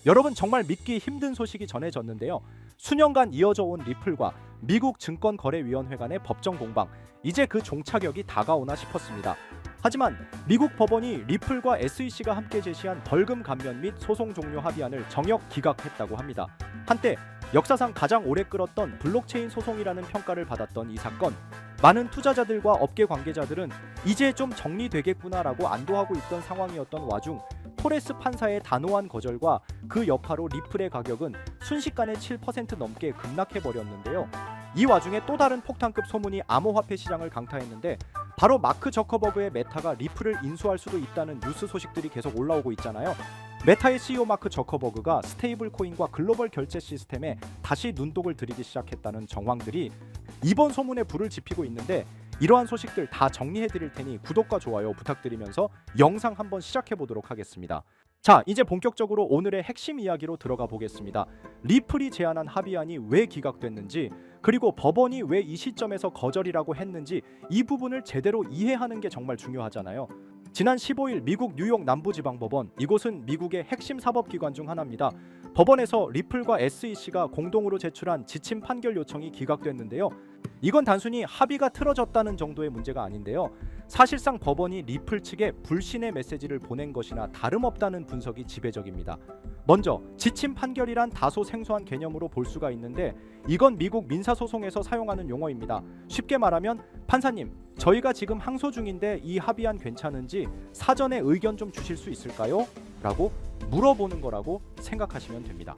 여러분 정말 믿기 힘든 소식이 전해졌는데요. 수년간 이어져 온 리플과 미국 증권거래위원회 간의 법정 공방, 이제 그 종착역이 다가오나 싶었습니다. 하지만 미국 법원이 리플과 SEC가 함께 제시한 벌금 감면 및 소송 종료 합의안을 정역 기각했다고 합니다. 한때 역사상 가장 오래 끌었던 블록체인 소송이라는 평가를 받았던 이 사건, 많은 투자자들과 업계 관계자들은 이제 좀 정리되겠구나라고 안도하고 있던 상황이었던 와중 토레스 판사의 단호한 거절과 그 여파로 리플의 가격은 순식간에 7% 넘게 급락해버렸는데요. 이 와중에 또 다른 폭탄급 소문이 암호화폐 시장을 강타했는데, 바로 마크 저커버그의 메타가 리플을 인수할 수도 있다는 뉴스 소식들이 계속 올라오고 있잖아요. 메타의 CEO 마크 저커버그가 스테이블 코인과 글로벌 결제 시스템에 다시 눈독을 들이기 시작했다는 정황들이 이번 소문에 불을 지피고 있는데, 이러한 소식들 다 정리해 드릴 테니 구독과 좋아요 부탁드리면서 영상 한번 시작해 보도록 하겠습니다. 자, 이제 본격적으로 오늘의 핵심 이야기로 들어가 보겠습니다. 리플이 제안한 합의안이 왜 기각됐는지, 그리고 법원이 왜 이 시점에서 거절이라고 했는지, 이 부분을 제대로 이해하는 게 정말 중요하잖아요. 지난 15일 미국 뉴욕 남부지방법원, 이곳은 미국의 핵심 사법기관 중 하나입니다. 법원에서 리플과 SEC가 공동으로 제출한 지침 판결 요청이 기각됐는데요. 이건 단순히 합의가 틀어졌다는 정도의 문제가 아닌데요. 사실상 법원이 리플 측에 불신의 메시지를 보낸 것이나 다름없다는 분석이 지배적입니다. 먼저 지침 판결이란 다소 생소한 개념으로 볼 수가 있는데, 이건 미국 민사소송에서 사용하는 용어입니다. 쉽게 말하면 판사님, 저희가 지금 항소 중인데 이 합의안 괜찮은지 사전에 의견 좀 주실 수 있을까요? 라고 물어보는 거라고 생각하시면 됩니다.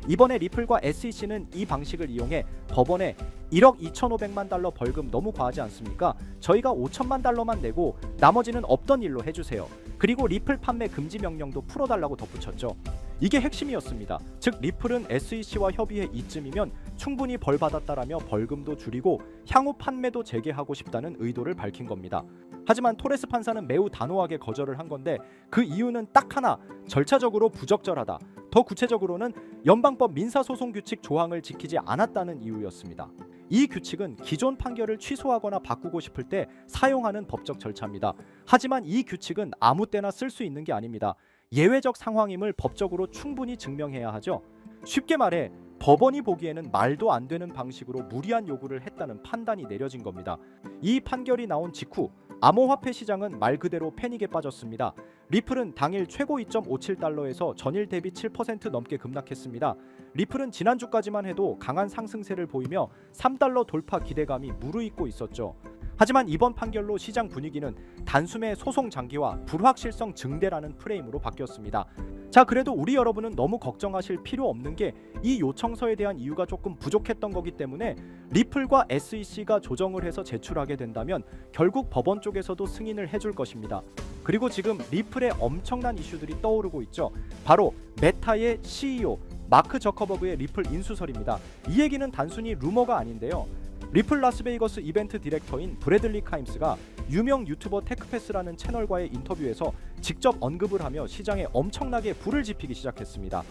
이번에 리플과 SEC는 이 방식을 이용해 법원에 1억 2,500만 달러 벌금 너무 과하지 않습니까? 저희가 5천만 달러만 내고 나머지는 없던 일로 해주세요. 그리고 리플 판매 금지 명령도 풀어달라고 덧붙였죠. 이게 핵심이었습니다. 즉 리플은 SEC와 협의해 이쯤이면 충분히 벌 받았다라며 벌금도 줄이고 향후 판매도 재개하고 싶다는 의도를 밝힌 겁니다. 하지만 토레스 판사는 매우 단호하게 거절을 한 건데, 그 이유는 딱 하나, 절차적으로 부적절하다. 더 구체적으로는 연방법 민사소송규칙 조항을 지키지 않았다는 이유였습니다. 이 규칙은 기존 판결을 취소하거나 바꾸고 싶을 때 사용하는 법적 절차입니다. 하지만 이 규칙은 아무 때나 쓸 수 있는 게 아닙니다. 예외적 상황임을 법적으로 충분히 증명해야 하죠. 쉽게 말해 법원이 보기에는 말도 안 되는 방식으로 무리한 요구를 했다는 판단이 내려진 겁니다. 이 판결이 나온 직후 암호화폐 시장은 말 그대로 패닉에 빠졌습니다. 리플은 당일 최고 2.57달러에서 전일 대비 7% 넘게 급락했습니다. 리플은 지난주까지만 해도 강한 상승세를 보이며 3달러 돌파 기대감이 무르익고 있었죠. 하지만 이번 판결로 시장 분위기는 단숨에 소송 장기화, 불확실성 증대라는 프레임으로 바뀌었습니다. 자, 그래도 우리 여러분은 너무 걱정하실 필요 없는 게, 이 요청서에 대한 이유가 조금 부족했던 거기 때문에 리플과 SEC가 조정을 해서 제출하게 된다면 결국 법원 쪽에서도 승인을 해줄 것입니다. 그리고 지금 리플에 엄청난 이슈들이 떠오르고 있죠. 바로 메타의 CEO 마크 저커버그의 리플 인수설입니다. 이 얘기는 단순히 루머가 아닌데요. 리플 라스베이거스 이벤트 디렉터인 브래들리 카임스가 유명 유튜버 테크패스라는 채널과의 인터뷰에서 직접 언급을 하며 시장에 엄청나게 불을 지피기 시작했습니다.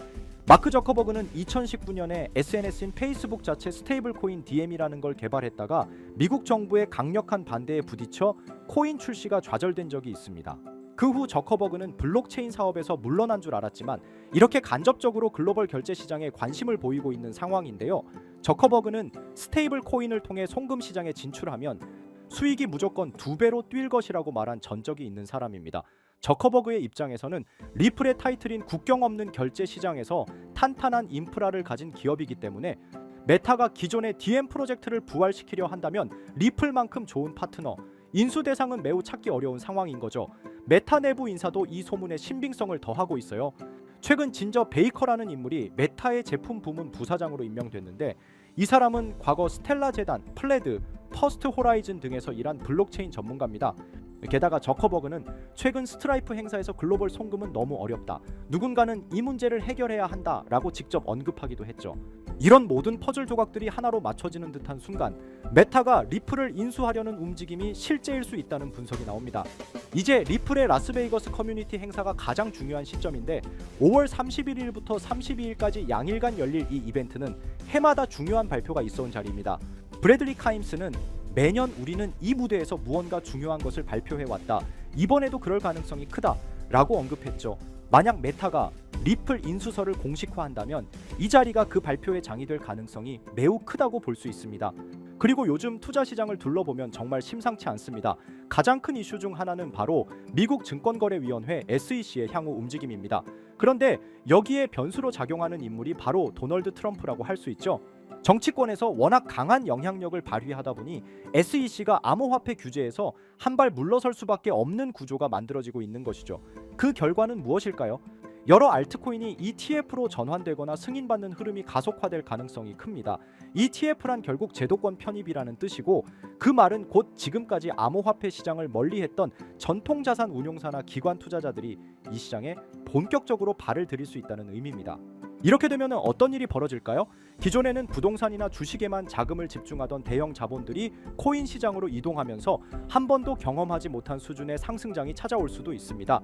마크 저커버그는 2019년에 SNS인 페이스북 자체 스테이블 코인 DM이라는 걸 개발했다가 미국 정부의 강력한 반대에 부딪혀 코인 출시가 좌절된 적이 있습니다. 그 후 저커버그는 블록체인 사업에서 물러난 줄 알았지만 이렇게 간접적으로 글로벌 결제 시장에 관심을 보이고 있는 상황인데요. 저커버그는 스테이블 코인을 통해 송금 시장에 진출하면 수익이 무조건 2배로 뛸 것이라고 말한 전적이 있는 사람입니다. 저커버그의 입장에서는 리플의 타이틀인 국경 없는 결제 시장에서 탄탄한 인프라를 가진 기업이기 때문에 메타가 기존의 DM 프로젝트를 부활시키려 한다면 리플만큼 좋은 파트너, 인수 대상은 매우 찾기 어려운 상황인 거죠. 메타 내부 인사도 이 소문에 신빙성을 더하고 있어요. 최근 진저 베이커라는 인물이 메타의 제품 부문 부사장으로 임명됐는데, 이 사람은 과거 스텔라 재단, 플레드, 퍼스트 호라이즌 등에서 일한 블록체인 전문가입니다. 게다가 저커버그는 최근 스트라이프 행사에서 글로벌 송금은 너무 어렵다, 누군가는 이 문제를 해결해야 한다 라고 직접 언급하기도 했죠. 이런 모든 퍼즐 조각들이 하나로 맞춰지는 듯한 순간 메타가 리플을 인수하려는 움직임이 실제일 수 있다는 분석이 나옵니다. 이제 리플의 라스베이거스 커뮤니티 행사가 가장 중요한 시점인데, 5월 31일부터 32일까지 양일간 열릴 이 이벤트는 해마다 중요한 발표가 있어온 자리입니다. 브래들리 카임스는 매년 우리는 이 무대에서 무언가 중요한 것을 발표해왔다, 이번에도 그럴 가능성이 크다 라고 언급했죠. 만약 메타가 리플 인수설을 공식화한다면 이 자리가 그 발표의 장이 될 가능성이 매우 크다고 볼 수 있습니다. 그리고 요즘 투자 시장을 둘러보면 정말 심상치 않습니다. 가장 큰 이슈 중 하나는 바로 미국 증권거래위원회 SEC의 향후 움직임입니다. 그런데 여기에 변수로 작용하는 인물이 바로 도널드 트럼프라고 할 수 있죠. 정치권에서 워낙 강한 영향력을 발휘하다 보니 SEC가 암호화폐 규제에서 한 발 물러설 수밖에 없는 구조가 만들어지고 있는 것이죠. 그 결과는 무엇일까요? 여러 알트코인이 ETF로 전환되거나 승인받는 흐름이 가속화될 가능성이 큽니다. ETF란 결국 제도권 편입이라는 뜻이고, 그 말은 곧 지금까지 암호화폐 시장을 멀리했던 전통자산 운용사나 기관 투자자들이 이 시장에 본격적으로 발을 들일 수 있다는 의미입니다. 이렇게 되면 어떤 일이 벌어질까요? 기존에는 부동산이나 주식에만 자금을 집중하던 대형 자본들이 코인 시장으로 이동하면서 한 번도 경험하지 못한 수준의 상승장이 찾아올 수도 있습니다.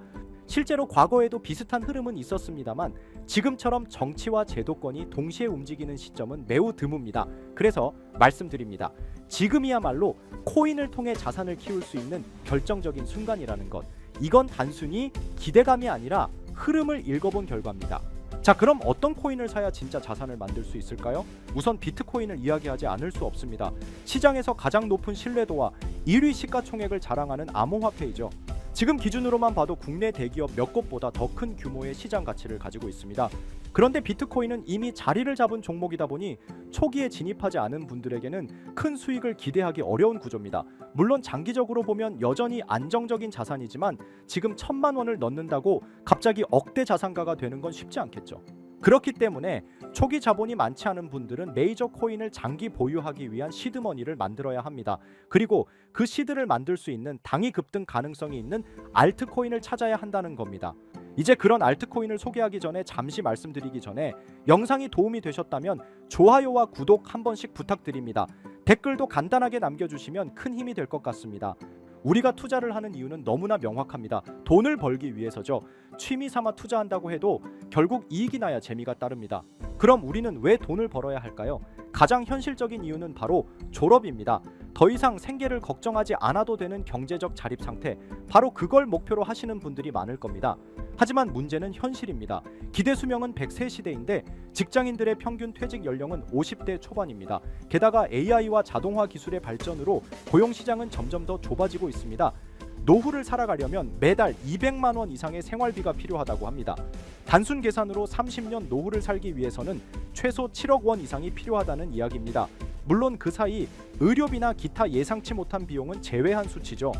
실제로 과거에도 비슷한 흐름은 있었습니다만 지금처럼 정치와 제도권이 동시에 움직이는 시점은 매우 드뭅니다. 그래서 말씀드립니다. 지금이야말로 코인을 통해 자산을 키울 수 있는 결정적인 순간이라는 것. 이건 단순히 기대감이 아니라 흐름을 읽어본 결과입니다. 자, 그럼 어떤 코인을 사야 진짜 자산을 만들 수 있을까요? 우선 비트코인을 이야기하지 않을 수 없습니다. 시장에서 가장 높은 신뢰도와 1위 시가총액을 자랑하는 암호화폐이죠. 지금 기준으로만 봐도 국내 대기업 몇 곳보다 더 큰 규모의 시장 가치를 가지고 있습니다. 그런데 비트코인은 이미 자리를 잡은 종목이다 보니 초기에 진입하지 않은 분들에게는 큰 수익을 기대하기 어려운 구조입니다. 물론 장기적으로 보면 여전히 안정적인 자산이지만 지금 1,000만 원을 넣는다고 갑자기 억대 자산가가 되는 건 쉽지 않겠죠. 그렇기 때문에 초기 자본이 많지 않은 분들은 메이저 코인을 장기 보유하기 위한 시드머니를 만들어야 합니다. 그리고 그 시드를 만들 수 있는 당위 급등 가능성이 있는 알트코인을 찾아야 한다는 겁니다. 이제 그런 알트코인을 소개하기 전에 잠시 말씀드리기 전에 영상이 도움이 되셨다면 좋아요와 구독 한 번씩 부탁드립니다. 댓글도 간단하게 남겨주시면 큰 힘이 될 것 같습니다. 우리가 투자를 하는 이유는 너무나 명확합니다. 돈을 벌기 위해서죠. 취미 삼아 투자한다고 해도 결국 이익이 나야 재미가 따릅니다. 그럼 우리는 왜 돈을 벌어야 할까요? 가장 현실적인 이유는 바로 졸업입니다. 더 이상 생계를 걱정하지 않아도 되는 경제적 자립 상태, 바로 그걸 목표로 하시는 분들이 많을 겁니다. 하지만 문제는 현실입니다. 기대 수명은 100세 시대인데 직장인들의 평균 퇴직 연령은 50대 초반입니다. 게다가 AI와 자동화 기술의 발전으로 고용 시장은 점점 더 좁아지고 있습니다. 노후를 살아가려면 매달 200만 원 이상의 생활비가 필요하다고 합니다. 단순 계산으로 30년 노후를 살기 위해서는 최소 7억 원 이상이 필요하다는 이야기입니다. 물론 그 사이 의료비나 기타 예상치 못한 비용은 제외한 수치죠.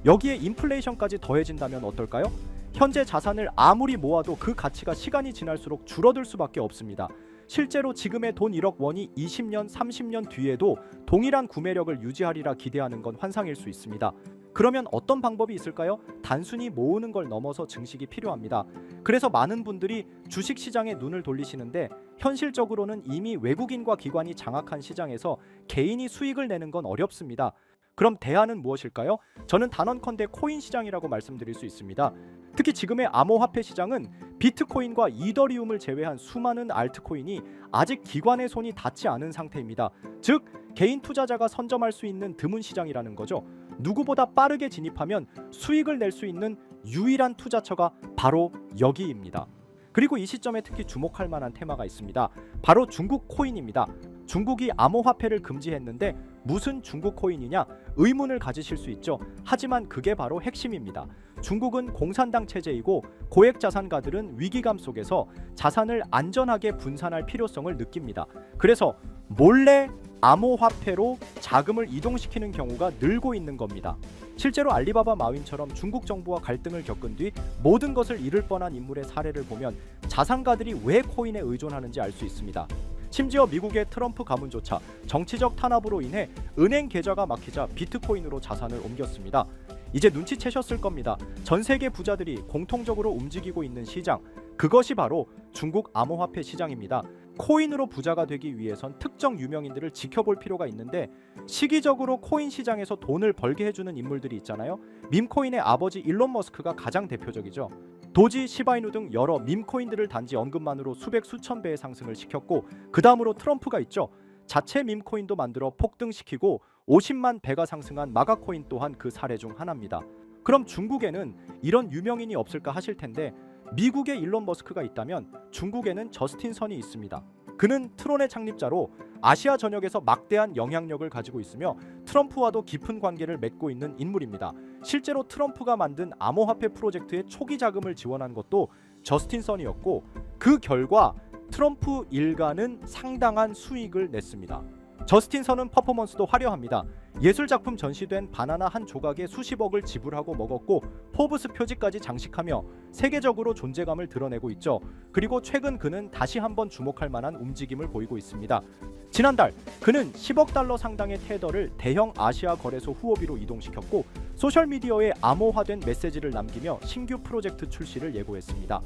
여기에 인플레이션까지 더해진다면 어떨까요? 현재 자산을 아무리 모아도 그 가치가 시간이 지날수록 줄어들 수밖에 없습니다. 실제로 지금의 돈 1억 원이 20년, 30년 뒤에도 동일한 구매력을 유지하리라 기대하는 건 환상일 수 있습니다. 그러면 어떤 방법이 있을까요? 단순히 모으는 걸 넘어서 증식이 필요합니다. 그래서 많은 분들이 주식시장에 눈을 돌리시는데 현실적으로는 이미 외국인과 기관이 장악한 시장에서 개인이 수익을 내는 건 어렵습니다. 그럼 대안은 무엇일까요? 저는 단언컨대 코인 시장이라고 말씀드릴 수 있습니다. 특히 지금의 암호화폐 시장은 비트코인과 이더리움을 제외한 수많은 알트코인이 아직 기관의 손이 닿지 않은 상태입니다. 즉, 개인 투자자가 선점할 수 있는 드문 시장이라는 거죠. 누구보다 빠르게 진입하면 수익을 낼 수 있는 유일한 투자처가 바로 여기입니다. 그리고 이 시점에 특히 주목할 만한 테마가 있습니다. 바로 중국 코인입니다. 중국이 암호화폐를 금지했는데 무슨 중국 코인이냐 의문을 가지실 수 있죠. 하지만 그게 바로 핵심입니다. 중국은 공산당 체제이고 고액 자산가들은 위기감 속에서 자산을 안전하게 분산할 필요성을 느낍니다. 그래서 몰래 암호화폐로 자금을 이동시키는 경우가 늘고 있는 겁니다. 실제로 알리바바 마윈처럼 중국 정부와 갈등을 겪은 뒤 모든 것을 잃을 뻔한 인물의 사례를 보면 자산가들이 왜 코인에 의존하는지 알 수 있습니다. 심지어 미국의 트럼프 가문조차 정치적 탄압으로 인해 은행 계좌가 막히자 비트코인으로 자산을 옮겼습니다. 이제 눈치채셨을 겁니다. 전 세계 부자들이 공통적으로 움직이고 있는 시장, 그것이 바로 중국 암호화폐 시장입니다. 코인으로 부자가 되기 위해선 특정 유명인들을 지켜볼 필요가 있는데 시기적으로 코인 시장에서 돈을 벌게 해주는 인물들이 있잖아요. 밈코인의 아버지 일론 머스크가 가장 대표적이죠. 도지, 시바이누 등 여러 밈코인들을 단지 언급만으로 수백 수천 배의 상승을 시켰고, 그 다음으로 트럼프가 있죠. 자체 밈코인도 만들어 폭등시키고 50만 배가 상승한 마가코인 또한 그 사례 중 하나입니다. 그럼 중국에는 이런 유명인이 없을까 하실 텐데 미국에 일론 머스크가 있다면 중국에는 저스틴 선이 있습니다. 그는 트론의 창립자로 아시아 전역에서 막대한 영향력을 가지고 있으며 트럼프와도 깊은 관계를 맺고 있는 인물입니다. 실제로 트럼프가 만든 암호화폐 프로젝트의 초기 자금을 지원한 것도 저스틴 선이었고 그 결과 트럼프 일가는 상당한 수익을 냈습니다. 저스틴 선은 퍼포먼스도 화려합니다. 예술작품 전시된 바나나 한 조각에 수십억을 지불하고 먹었고 포브스 표지까지 장식하며 세계적으로 존재감을 드러내고 있죠. 그리고 최근 그는 다시 한번 주목할 만한 움직임을 보이고 있습니다. 지난달 그는 10억 달러 상당의 테더를 대형 아시아 거래소 후오비로 이동시켰고 소셜미디어에 암호화된 메시지를 남기며 신규 프로젝트 출시를 예고했습니다.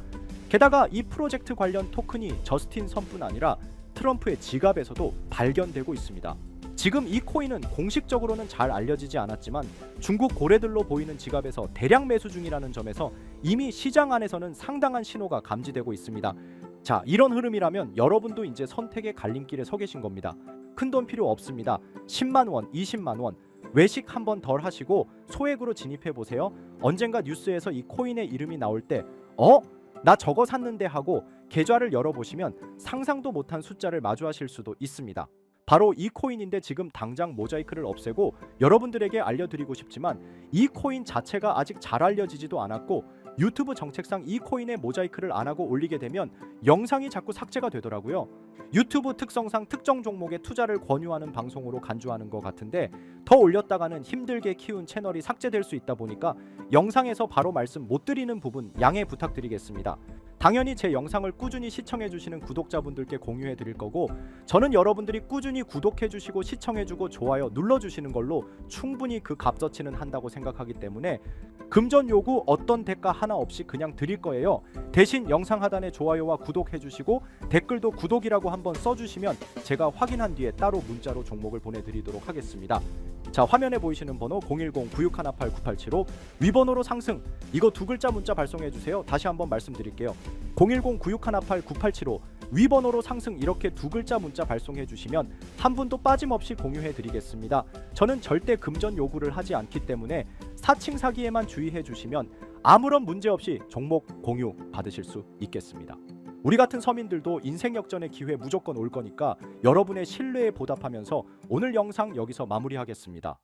게다가 이 프로젝트 관련 토큰이 저스틴 선뿐 아니라 트럼프의 지갑에서도 발견되고 있습니다. 지금 이 코인은 공식적으로는 잘 알려지지 않았지만 중국 고래들로 보이는 지갑에서 대량 매수 중이라는 점에서 이미 시장 안에서는 상당한 신호가 감지되고 있습니다. 자, 이런 흐름이라면 여러분도 이제 선택의 갈림길에 서 계신 겁니다. 큰돈 필요 없습니다. 10만 원, 20만 원 외식 한번 덜 하시고 소액으로 진입해 보세요. 언젠가 뉴스에서 이 코인의 이름이 나올 때 나 저거 샀는데 하고 계좌를 열어보시면 상상도 못한 숫자를 마주하실 수도 있습니다. 바로 이 코인인데 지금 당장 모자이크를 없애고 여러분들에게 알려드리고 싶지만 이 코인 자체가 아직 잘 알려지지도 않았고 유튜브 정책상 이 코인에 모자이크를 안 하고 올리게 되면 영상이 자꾸 삭제가 되더라고요. 유튜브 특성상 특정 종목에 투자를 권유하는 방송으로 간주하는 것 같은데 더 올렸다가는 힘들게 키운 채널이 삭제될 수 있다 보니까 영상에서 바로 말씀 못 드리는 부분 양해 부탁드리겠습니다. 당연히 제 영상을 꾸준히 시청해 주시는 구독자분들께 공유해 드릴 거고 저는 여러분들이 꾸준히 구독해 주시고 시청해 주고 좋아요 눌러 주시는 걸로 충분히 그 값어치는 한다고 생각하기 때문에 금전 요구 어떤 대가 하나 없이 그냥 드릴 거예요. 대신 영상 하단에 좋아요와 구독해 주시고 댓글도 구독이라고 한번 써주시면 제가 확인한 뒤에 따로 문자로 종목을 보내드리도록 하겠습니다. 자, 화면에 보이시는 번호 010-9618-9875 위번호로 상승 이거 두 글자 문자 발송해 주세요. 다시 한번 말씀드릴게요. 010-9618-9875 위번호로 상승 이렇게 두 글자 문자 발송해 주시면 한 분도 빠짐없이 공유해 드리겠습니다. 저는 절대 금전 요구를 하지 않기 때문에 사칭 사기에만 주의해 주시면 아무런 문제 없이 종목 공유 받으실 수 있겠습니다. 우리 같은 서민들도 인생 역전의 기회 무조건 올 거니까 여러분의 신뢰에 보답하면서 오늘 영상 여기서 마무리하겠습니다.